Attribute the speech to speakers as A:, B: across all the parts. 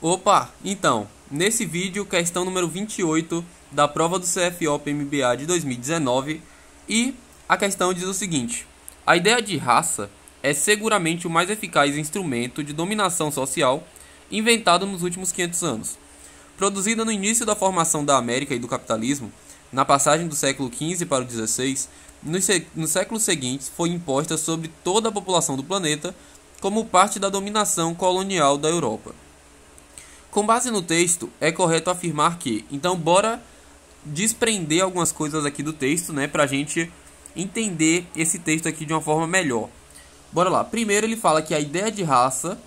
A: Opa, então, nesse vídeo, questão número 28 da prova do CFOP MBA de 2019, e a questão diz o seguinte: a ideia de raça é seguramente o mais eficaz instrumento de dominação social inventado nos últimos 500 anos. Produzida no início da formação da América e do capitalismo, na passagem do século XV para o XVI, nos séculos seguintes foi imposta sobre toda a população do planeta como parte da dominação colonial da Europa. Com base no texto, é correto afirmar que... Então, bora desprender algumas coisas aqui do texto, né? Pra gente entender esse texto aqui de uma forma melhor. Bora lá. Primeiro, ele fala que a ideia de raça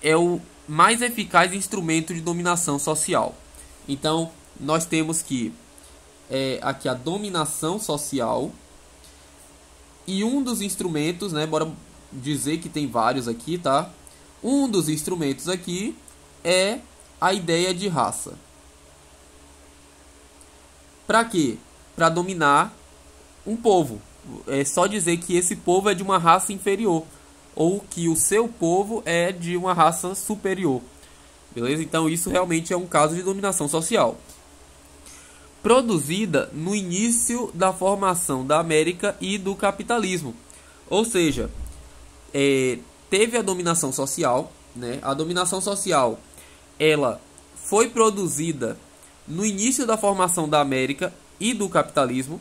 A: é o mais eficaz instrumento de dominação social. Então, nós temos que... aqui a dominação social. E um dos instrumentos, né? Bora dizer que tem vários aqui, tá? Um dos instrumentos aqui é a ideia de raça. Para quê? Para dominar um povo. É só dizer que esse povo é de uma raça inferior, ou que o seu povo é de uma raça superior. Beleza? Então isso realmente é um caso de dominação social. Produzida no início da formação da América e do capitalismo. Ou seja, teve a dominação social, né? A dominação social, ela foi produzida no início da formação da América e do capitalismo,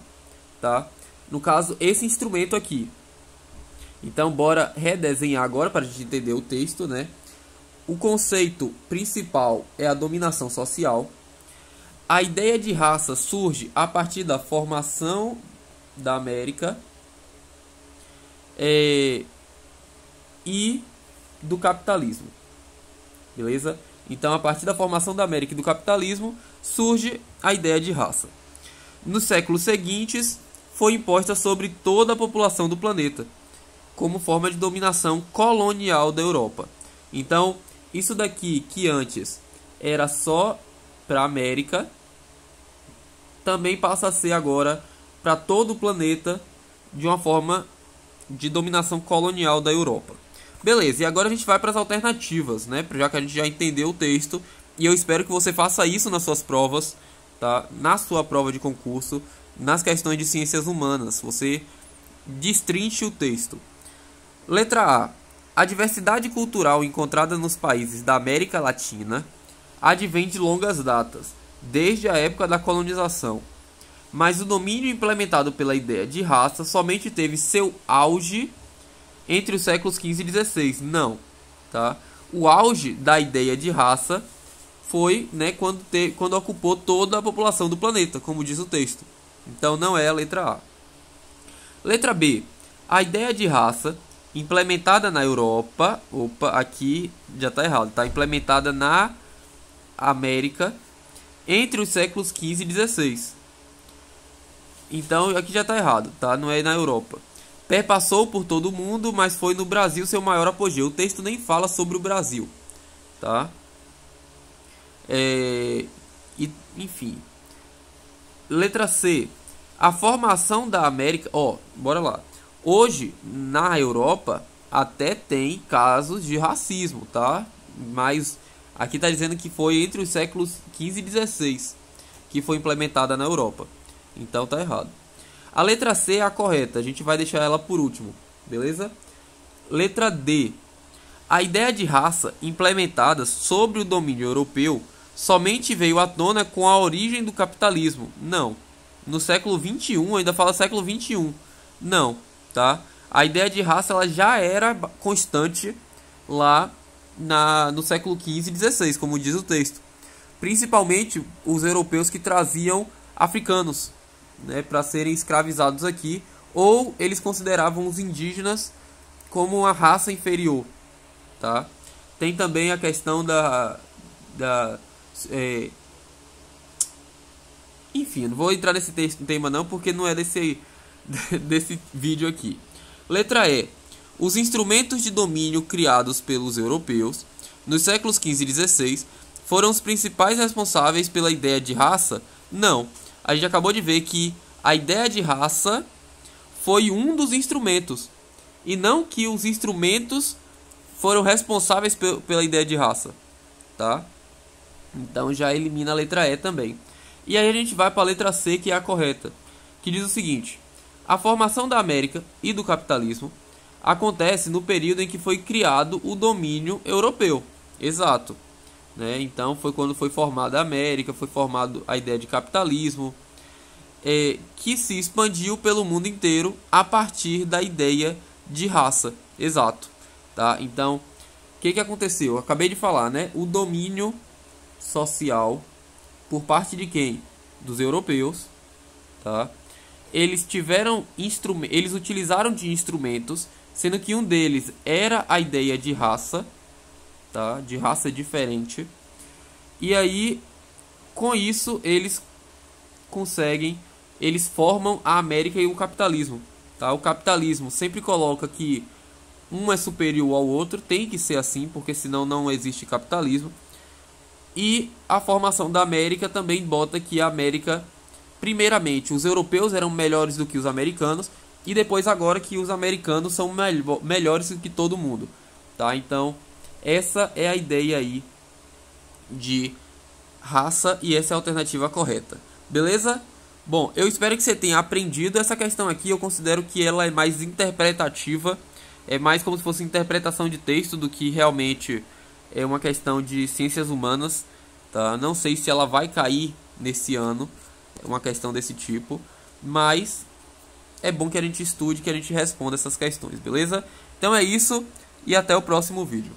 A: tá? No caso, esse instrumento aqui. Então, bora redesenhar agora para a gente entender o texto, né? O conceito principal é a dominação social. A ideia de raça surge a partir da formação da América e do capitalismo. Beleza? Então, a partir da formação da América e do capitalismo, surge a ideia de raça. Nos séculos seguintes, foi imposta sobre toda a população do planeta, como forma de dominação colonial da Europa. Então, isso daqui que antes era só para a América, também passa a ser agora para todo o planeta de uma forma de dominação colonial da Europa. Beleza, e agora a gente vai para as alternativas, né? Já que a gente já entendeu o texto, e eu espero que você faça isso nas suas provas, tá? Na sua prova de concurso, nas questões de ciências humanas, você destrinche o texto. Letra A. A diversidade cultural encontrada nos países da América Latina advém de longas datas, desde a época da colonização. Mas o domínio implementado pela ideia de raça somente teve seu auge entre os séculos XV e XVI. Não, tá? O auge da ideia de raça foi, né, quando ocupou toda a população do planeta, como diz o texto. Então não é a letra A. Letra B. A ideia de raça implementada na Europa... Opa, aqui já está errado. Tá implementada na América entre os séculos XV e XVI. Então aqui já está errado, tá? Não é na Europa. Perpassou por todo o mundo, mas foi no Brasil seu maior apogeu. O texto nem fala sobre o Brasil, tá? Enfim. Letra C. A formação da América... bora lá. Hoje, na Europa, até tem casos de racismo, tá? Mas aqui está dizendo que foi entre os séculos XV e XVI que foi implementada na Europa. Então tá errado. A letra C é a correta, a gente vai deixar ela por último, beleza? Letra D. A ideia de raça implementada sobre o domínio europeu somente veio à tona com a origem do capitalismo. Não. No século XXI, ainda fala século XXI. Não, tá? A ideia de raça ela já era constante lá no século XV e XVI, como diz o texto. Principalmente os europeus que traziam africanos, né, para serem escravizados aqui, ou eles consideravam os indígenas como uma raça inferior, tá? Tem também a questão enfim, não vou entrar nesse tema não, porque não é desse vídeo aqui. Letra E. Os instrumentos de domínio criados pelos europeus nos séculos XV e XVI foram os principais responsáveis pela ideia de raça? Não. A gente acabou de ver que a ideia de raça foi um dos instrumentos, e não que os instrumentos foram responsáveis pela ideia de raça, tá? Então já elimina a letra E também. E aí a gente vai para a letra C, que é a correta, que diz o seguinte: a formação da América e do capitalismo acontece no período em que foi criado o domínio europeu. Exato. Né? Então foi quando foi formada a América, foi formada a ideia de capitalismo, que se expandiu pelo mundo inteiro a partir da ideia de raça. Exato. Tá? Então, o que aconteceu? Eu acabei de falar, né? O domínio social por parte de quem? Dos europeus, tá? Eles utilizaram de instrumentos, sendo que um deles era a ideia de raça, tá? De raça diferente. E aí, com isso, eles formam a América e o capitalismo, tá? O capitalismo sempre coloca que um é superior ao outro, tem que ser assim, porque senão não existe capitalismo. E a formação da América também bota que a América, primeiramente, os europeus eram melhores do que os americanos, e depois agora que os americanos são melhores do que todo mundo, tá? Então, essa é a ideia aí de raça e essa é a alternativa correta. Beleza? Bom, eu espero que você tenha aprendido. Essa questão aqui eu considero que ela é mais interpretativa, é mais como se fosse interpretação de texto do que realmente é uma questão de ciências humanas, tá? Não sei se ela vai cair nesse ano, é uma questão desse tipo, mas é bom que a gente estude, que a gente responda essas questões, beleza? Então é isso e até o próximo vídeo.